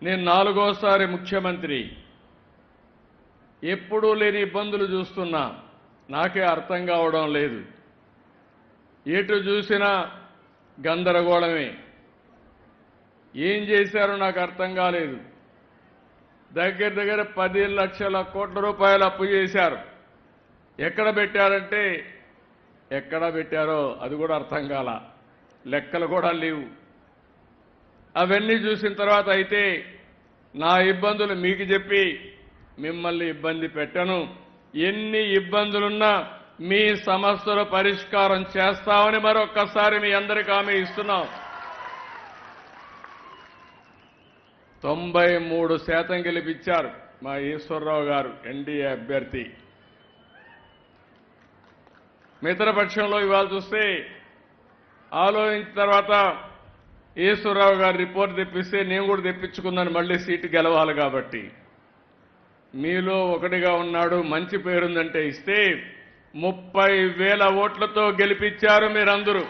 నేను 4వసారి ముఖ్యమంత్రి. ఎప్పుడూ లేని ఇబ్బందులు చూస్తున్నా. నాకే అర్థం కావడం లేదు. ఎటు చూసినా గందరగోళమే. ఏం చేశారో నాకు అర్థం కాలేదు. దగ్గర 10 లక్షల కోట్ల రూపాయలు అప్పు చేశారు. ఎక్కడ పెట్టారంటే ఎక్కడ పెట్టారో అది కూడా అర్థం కాల. లెక్కలు కూడా లేవు. అవన్నీ చూసిన తర్వాత అయితే నా ఇబ్బందులు మీకు చెప్పి మిమ్మల్ని ఇబ్బంది పెట్టను. ఎన్ని ఇబ్బందులున్నా మీ సమస్యల పరిష్కారం చేస్తామని మరొక్కసారి మీ అందరికీ హామీ ఇస్తున్నాం. 93% గెలిపించారు మా ఈశ్వరరావు గారు ఎన్డీఏ అభ్యర్థి. మిత్రపక్షంలో ఇవాళ చూస్తే ఆలోచించిన తర్వాత ఈశ్వరరావు గారు రిపోర్ట్ తెప్పిస్తే నేను కూడా తెప్పించుకున్నాను. మళ్ళీ సీటు గెలవాలి కాబట్టి మీలో ఒకటిగా ఉన్నాడు, మంచి పేరుందంటే ఇస్తే 30,000 ఓట్లతో గెలిపించారు మీరందరూ.